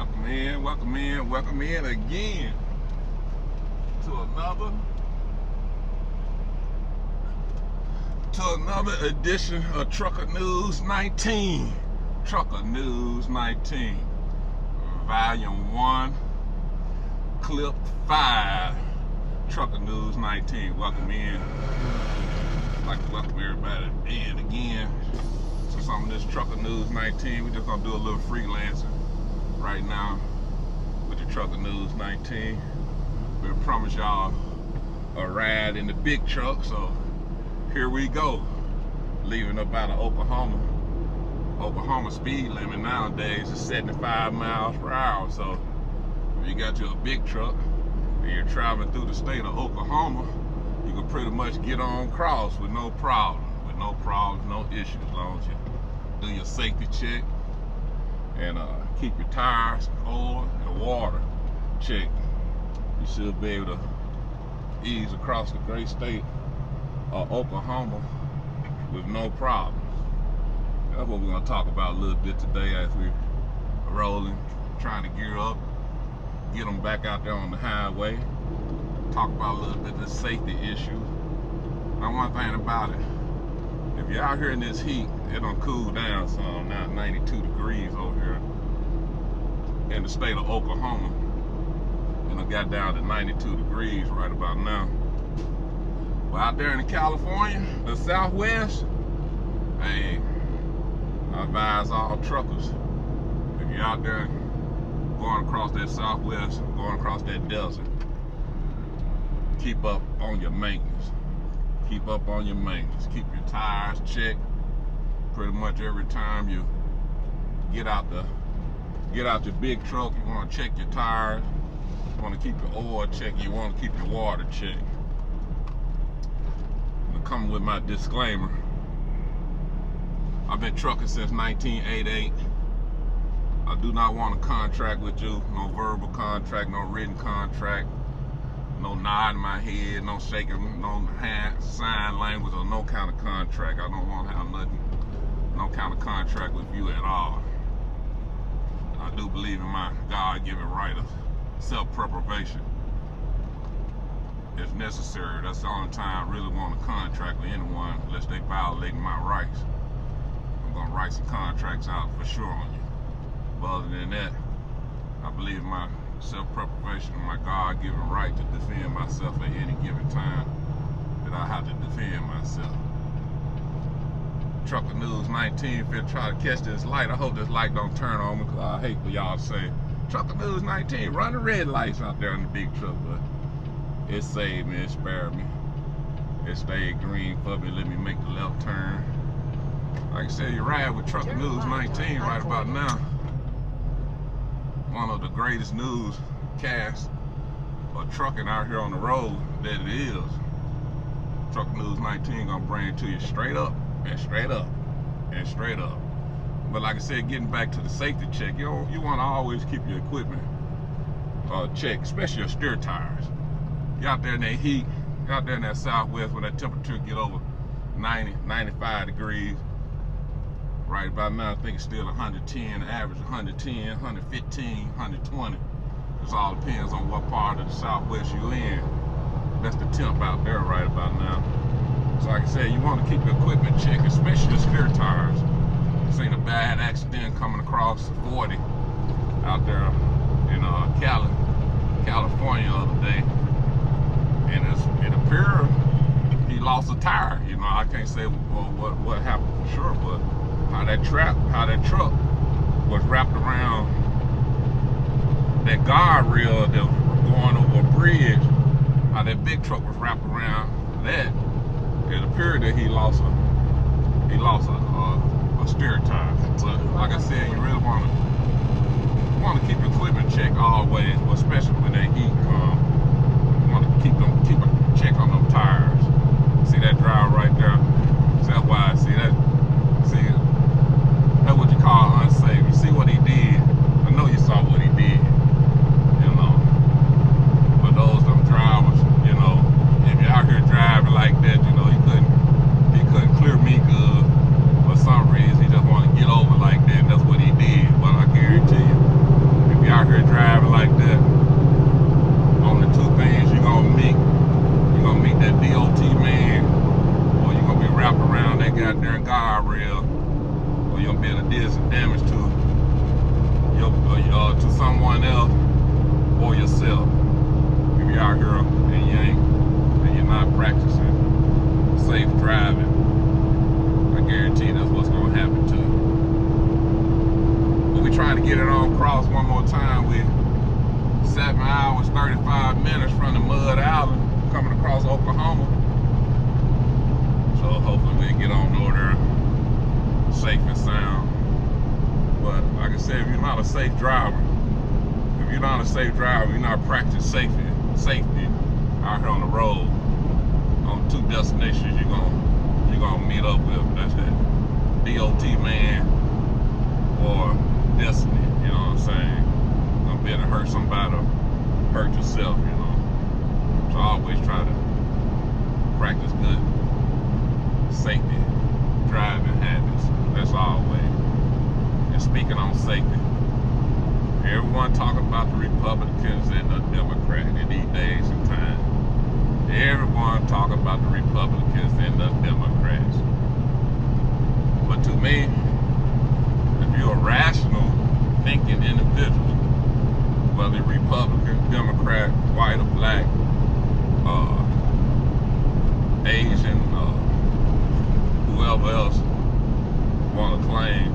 Welcome in again to another edition of Newz 19. Newz 19, Volume 1, Clip 5. Newz 19. Welcome in. I'd like to welcome everybody in again to some of this Newz 19. We're just gonna do a little freelancing right now with the Newz 19. We promise y'all a ride in the big truck, so here we go. Leaving up out of Oklahoma. Oklahoma speed limit nowadays is 75 miles per hour, so if you got your big truck and you're traveling through the state of Oklahoma, you can pretty much get on cross with no problem, no issues, as long as you do your safety check and keep your tires, oil, and water checked. You should be able to ease across the great state of Oklahoma with no problems. That's what we're going to talk about a little bit today as we're rolling, trying to gear up, get them back out there on the highway, talk about a little bit of the safety issues. Now, one thing about it, if you're out here in this heat, it don't cool down some. Now 92 degrees over here in the state of Oklahoma, and it got down to 92 degrees right about now. But out there in California, the Southwest, hey, I advise all truckers, if you're out there going across that Southwest, going across that desert, keep up on your maintenance. Keep up on your maintenance. Keep your tires checked. Pretty much every time you get out your big truck, you want to check your tires. You want to keep your oil checked. You want to keep your water checked. I'm coming with my disclaimer. I've been trucking since 1988. I do not want a contract with you. No verbal contract, no written contract, no nodding my head, no shaking, no hand, sign language, or no kind of contract. I don't want to have nothing, no kind of contract with you at all. I do believe in my God-given right of self-preservation. It's necessary. That's the only time I really want a contract with anyone, unless they violating my rights. I'm gonna write some contracts out for sure on you. But other than that, I believe in my self-preservation and my God-given right to defend myself at any given time that I have to defend myself. Newz 19, if you try to catch this light, I hope this light don't turn on me, because I hate for y'all to say, Newz 19, run the red lights out there in the big truck, but it saved me, it spared me. It stayed green for me, let me make the left turn. Like I said, you ride with Newz 19 right about now. One of the greatest newscasts of trucking out here on the road that it is. Newz 19 gonna bring it to you straight up and straight up and straight up. But like I said, getting back to the safety check, you want to always keep your equipment checked, especially your steer tires. You out there in that heat, you out there in that Southwest where that temperature get over 90, 95 degrees. Right about now, I think it's still 110, average 110, 115, 120. It all depends on what part of the Southwest you're in. That's the temp out there right about now. So like I said, you want to keep your equipment checked, especially your steer tires. Seen a bad accident coming across 40 out there in California the other day. And it appeared he lost a tire. You know, I can't say what happened for sure, but how that truck was wrapped around that guardrail that was going over a bridge, how that big truck was wrapped around that, it appeared that he lost a steer tire. But like I said, you really want to keep your equipment checked always, especially when that heat comes. You want to keep a check on them tires. See that driver right there? See, that's why I see that. See, that's what you call unsafe. You see what he did? I know you saw what he did. You know. But them drivers, you know, if you're out here driving like that, you know, he couldn't clear me good. For some reason, he just wanted to get over like that. And that's what he did. But I guarantee you, if you're goddamn guardrail, or you're gonna be able to do some damage to someone else or yourself. If you're out here and you're not practicing safe driving, I guarantee that's what's gonna happen to you. But we trying to get it on cross one more time with 7 hours, 35 minutes from the Mud Island coming across Oklahoma. So hopefully we can get on over there safe and sound. But like I said, if you're not a safe driver, you're not practicing safety out here on the road, on 2 destinations you're gonna meet up with. That's that DOT man or destiny, you know what I'm saying? You're gonna be able to hurt somebody or hurt yourself, you know. So I always try to practice good safety driving habits. That's always. And speaking on safety, everyone talking about the Republicans and the Democrats in these days and times. Everyone talking about the Republicans and the Democrats. But to me, if you're a rational thinking individual, whether you're Republican, Democrat, white or black, Asian, whoever else want to claim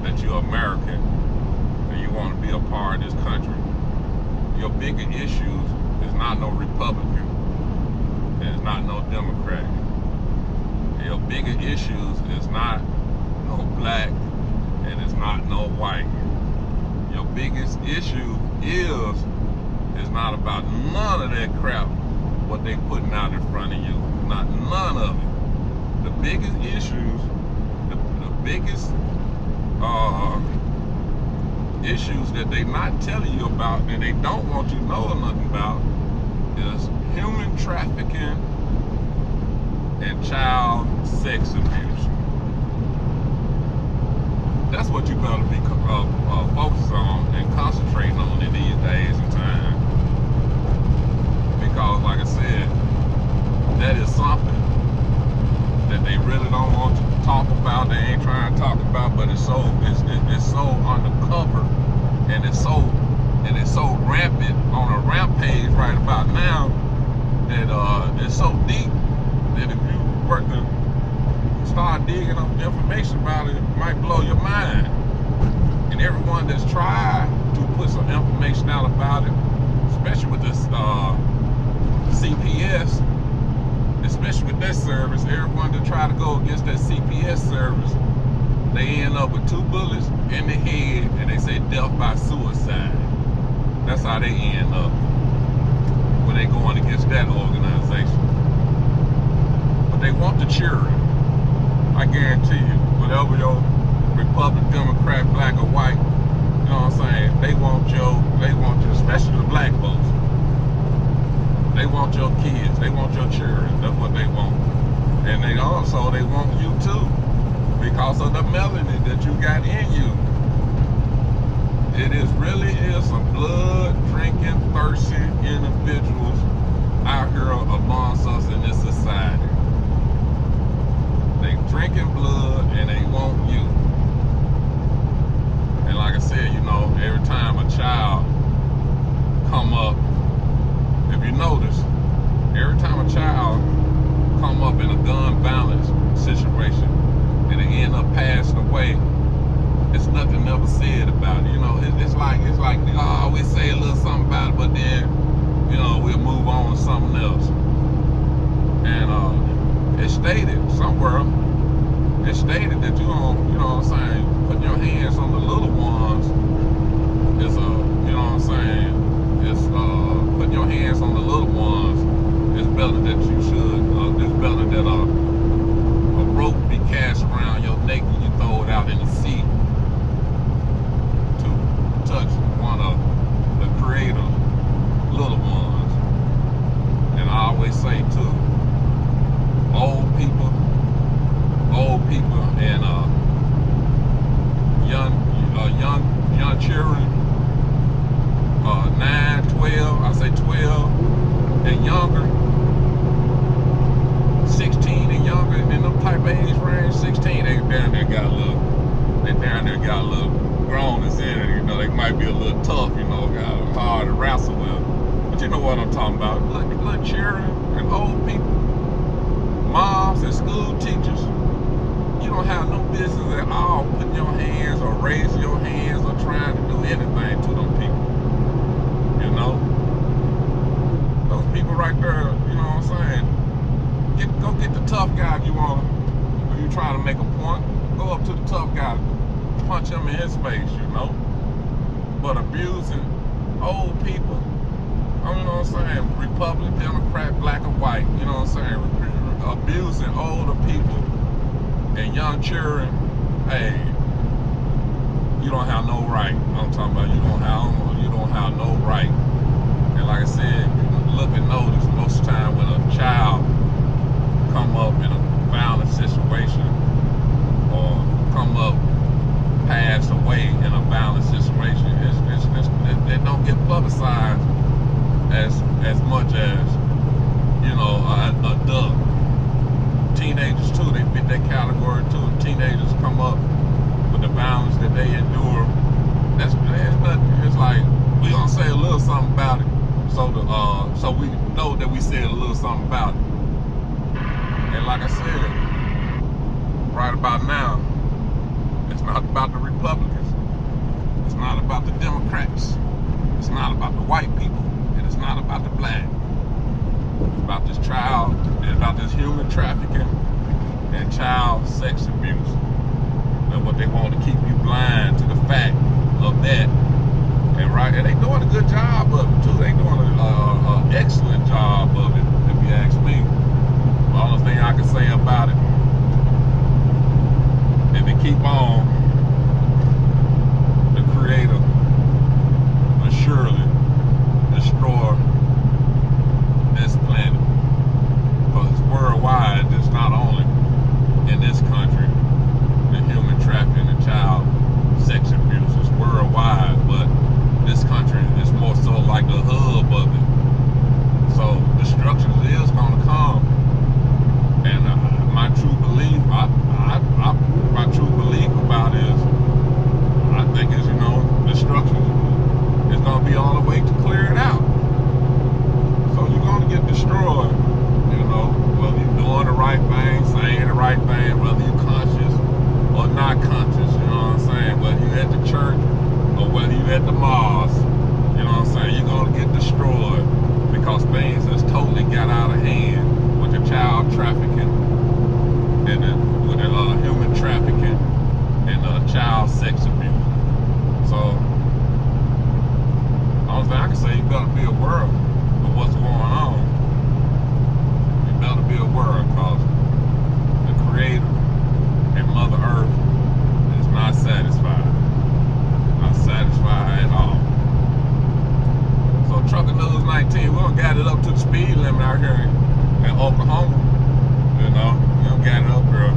that you're American and you want to be a part of this country, your bigger issues is not no Republican and it's not no Democrat. Your bigger issues is not no black and it's not no white. Your biggest issue is not about none of that crap what they putting out in front of you. Not none of it. The biggest issues, the biggest issues that they not telling you about and they don't want you to know nothing about is human trafficking and child sex abuse. That's what you better be focused on and concentrating on in these days and times. Because like I said, that is something that they really don't want you to talk about. They ain't trying to talk about, but it's so undercover and it's so rampant on a rampage right about now that it's so deep that if you were to start digging up information about it, it might blow your mind. And everyone that's tried to put some information out about it, especially with this CPS, especially with that service, everyone that try to go against that CPS service, they end up with 2 bullets in the head and they say death by suicide. That's how they end up when they going against that organization. But they want the children. I guarantee you, whatever your Republican, Democrat, black or white, you know what I'm saying, they want you, especially the black folks. They want your kids, they want your children, that's what they want. And they want you too, because of the melanin that you got in you. It really is some blood drinking, thirsty individuals out here amongst us in this society. They drinking blood and they want you. And like I said, you know, every time a child come up, if you notice, every time a child come up in a gun violence situation and they end up passing away, it's nothing ever said about it. You know, it's like oh, we say a little something about it, but then, you know, we'll move on to something else. And it's stated somewhere, that you know what I'm saying, putting your hands on the little ones is you know what I'm saying, it's putting your hands on the little ones is better that you should, it's better that a rope be cast around your neck and you throw it out in the sea to touch one of the creator's little ones. And I always say too, old people and young children, 9, 12, I say 12 and younger, 16 and younger, in them type of age range. got a little grownness in it. You know, they might be a little tough. You know, hard to wrestle with. But you know what I'm talking about? Little children and old people, moms and school teachers. You don't have no business at all putting your hands or raising your hands or trying to do anything to them people. You know? Those people right there, you know what I'm saying? Go get the tough guy if you want to. If you're trying to make a point, go up to the tough guy, punch him in his face, you know? But abusing old people, you know what I'm saying? Republican, Democrat, black or white, you know what I'm saying? Abusing older people and young children, hey, you don't have no right. I'm talking about you don't have no right. And like I said, look and notice most of the time when a child come up in a violent situation or come up pass away in a violent situation, it don't get publicized as much as, you know, adult. Teenagers too, they fit that category too. Teenagers come up with the violence that they endure. That's nothing. It's like we gonna say a little something about it, so we know that we said a little something about it. And like I said, right about now, it's not about the Republicans. It's not about the Democrats. It's not about the white people. And it's not about the black. It's about this child. It's about this human trafficking and child sex abuse. And what they want to keep you blind to the fact of that. And they doing a good job of it too. They doing an excellent job of it, if you ask me. The only thing I can say about it, if they keep on, the Creator will surely destroy this planet. Because it's worldwide, it's not only in this country, the human trafficking and child sex abuse is worldwide, but this country is more so like the hub of it. So destruction is going to come. And my true belief, my true belief about it is, I think is, you know, destruction is going to be on the way to clear it out. So you're going to get destroyed, you know, whether you're doing the right thing, saying the right thing, whether you're conscious or not conscious, you know what I'm saying, whether you're at the church or whether you're at the mosque, you know what I'm saying, you're going to get destroyed because things has totally got out of hand with the child trafficking and with the human trafficking and child sex abuse. So, the only thing I can say, you better be aware of what's going on. You better be aware because the Creator and Mother Earth is not satisfied. Not satisfied at all. So Trucker Newz 19, we done got it up to the speed limit out here in Oklahoma. You know, we done got it up here.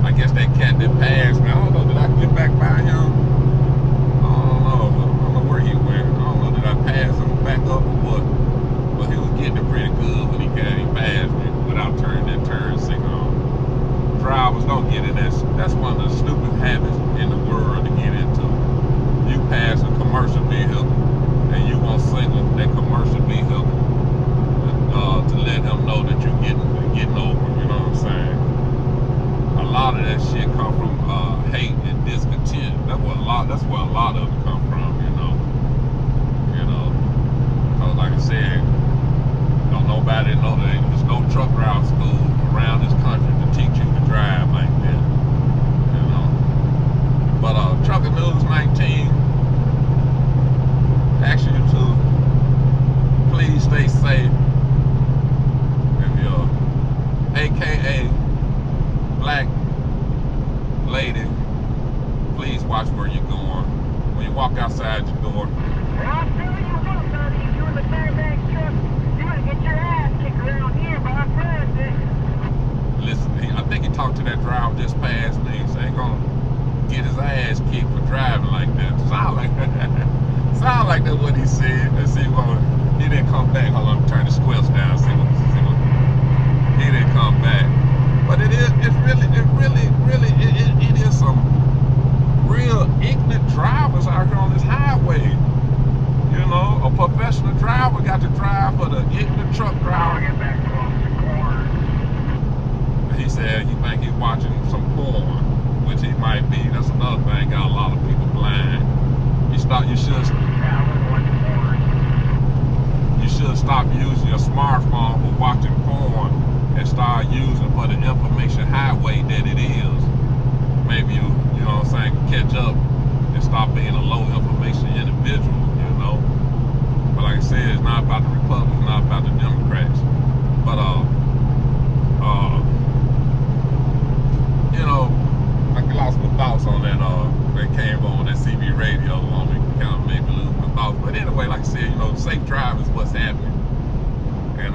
I guess that cat that passed me, I don't know, did I get back by him? I don't know where he went. I don't know, did I pass him back up or what? But he was getting it pretty good when he passed me without turning that turn signal on. Drivers don't get in this. That's one of the stupid habits in the world to get into. You pass a commercial vehicle and you won't signal that commercial vehicle to let him know that you're getting over, you know what I'm saying? A lot of that shit come from hate and discontent. That's where a lot of it come from, you know. Because like I said, don't nobody know that there's no truck driver school around this country to teach you to drive like that, you know. But Trucker Newz 19 asks you to please stay safe. If you're AKA black lady, please watch where you're going. When you walk outside your door. Well, I'll tell you what, buddy, if you're in the Fairbanks truck, you're going to get your ass kicked around here by a president. Listen, I think he talked to that driver just past me, so he's going to get his ass kicked for driving like that. Sound like that's what he said. Let's see what he didn't come back. Hold on, turn the squelch down. See what he didn't come back. But it is some real watching some porn, which he might be. That's another thing. Got a lot of people blind. You should stop using your smartphone for watching porn and start using for the information highway that it is. Maybe you know what I'm saying, catch up and stop being a low information individual, you know. But like I said, it's not about the Republicans, it's not about the Democrats. But you know, I lost my thoughts on that. That came on that CB radio on me, kind of made me lose my thoughts. But anyway, like I said, you know, safe driving is what's happening. And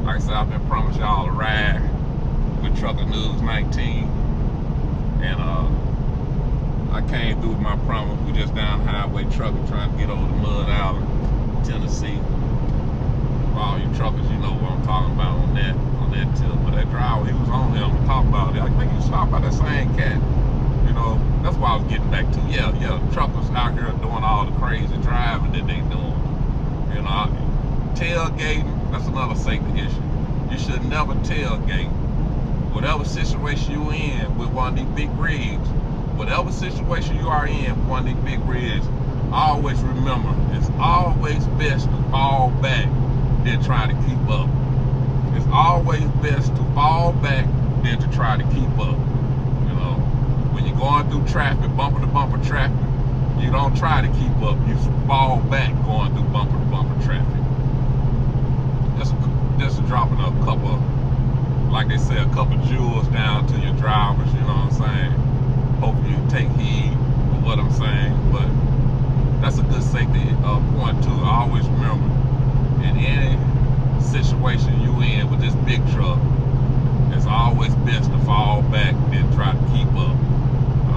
like I said, I've been promising y'all a ride with Trucker Newz 19. And I came through with my promise. We just down the highway trucking, trying to get over the Mud Island, Tennessee. For all you truckers, you know what I'm talking about on that tip. But that driver, he was on there, I'm gonna talk about it. I think he stopped by that same cat. You know, that's what I was getting back to. Yeah, truckers out here doing all the crazy driving that they doing. You know, tailgating, that's another safety issue. You should never tailgate. Whatever situation you in with one of these big rigs, whatever situation you are in with one of these big rigs, always remember, it's always best to fall back than try to keep up. It's always best to fall back than to try to keep up. You know, when you're going through traffic, bumper to bumper traffic, you don't try to keep up. You fall back going through bumper to bumper traffic. Just dropping a couple, like they say, a couple jewels down to your drivers. You know what I'm saying? Hopefully you take heed of what I'm saying. But that's a good safety point too. I always remember, in any situation you in with this big truck, it's always best to fall back than try to keep up.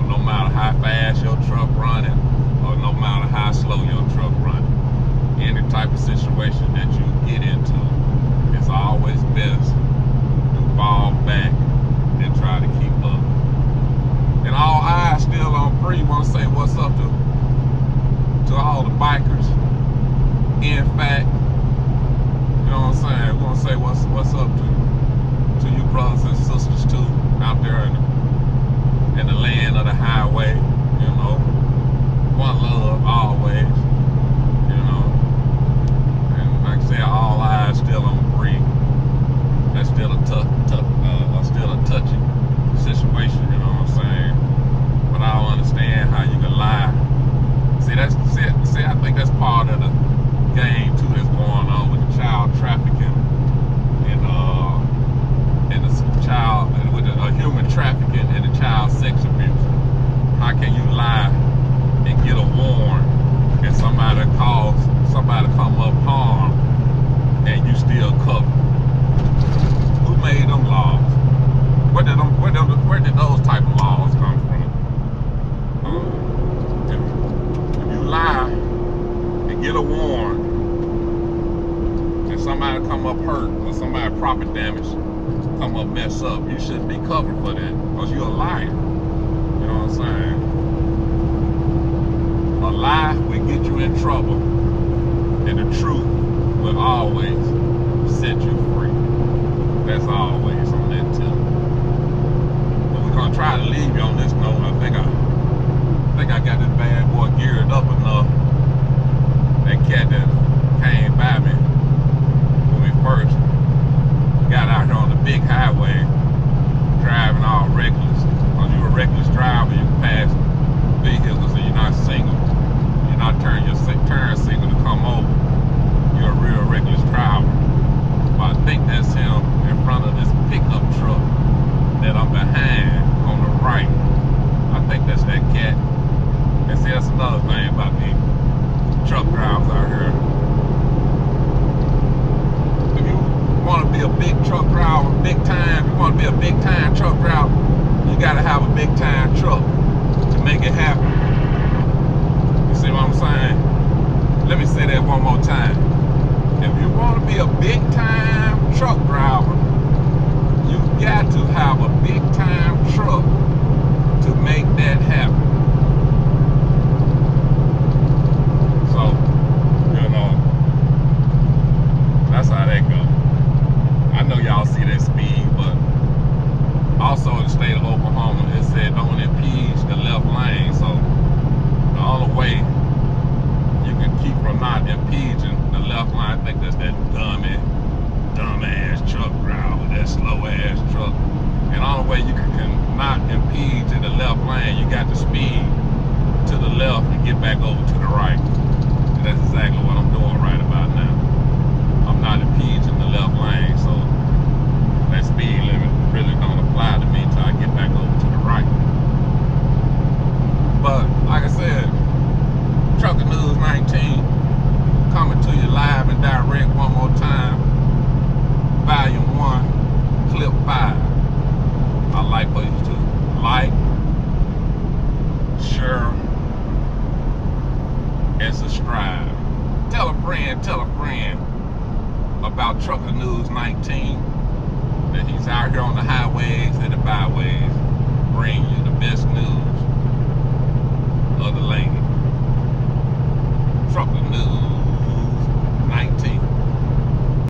No matter how fast your truck running, or no matter how slow your truck running, any type of situation that you get into, it's always best to fall back than try to keep up. And all eyes still on Bree. Want to say what's up to all the bikers. In fact, you know what I'm saying? We're gonna say what's up to you brothers and sisters too out there in the land of the highway. You know, one love always. You know, and like I said, all eyes still on Bree. That's still a still a touchy situation. You know what I'm saying? But I don't understand how you can lie. See, I think that's part of the game too that's going on with the child trafficking and the child with the human trafficking and the child sex abuse. How can you lie and get a warrant and somebody come up harm and you still cover? Who made them laws? Where did those type of laws come from? If you lie and get a warrant and somebody come up hurt or somebody property damage come up mess up, you shouldn't be covered for that because you're a liar. You know what I'm saying? A lie will get you in trouble, and the truth will always set you free. That's always on that tip. But we're gonna try to leave you on this note. I think I got this bad boy geared up enough. That cat that came by me when we first got out here on the big highway, driving all reckless. Because you're a reckless driver, you can pass vehicles and you're not single. You're not turning your turn signal to come over. You're a real reckless driver. But I think that's him in front of this pickup truck that I'm behind on the right. I think that's that cat. And see, that's another thing about the truck drivers out here. If you want to be a big truck driver, big time, you want to be a big time truck driver, you got to have a big time truck to make it happen. You see what I'm saying? Let me say that one more time. If you want to be a big time truck driver, you got to have a big time truck to make that happen. So, you know, that's how that goes. I know y'all see that speed, but also also in the state of Oklahoma, it said don't impede the left lane. So the only way you can keep from not impeding the left line, I think that's that dumbass truck driver, that slow ass truck. And the only way you can not impede to the left lane, you got to speed to the left and get back over to the right. And that's exactly what I'm doing right about now. I'm not impeding the left lane, so that speed limit really don't apply to me until I get back over to the right. But like I said, Trucker Newz 19 coming to you live and direct one more time. Volume 1, Clip 5. I'd like for you to like, share, and subscribe. Tell a friend about Trucker Newz 19, that he's out here on the highways and the byways.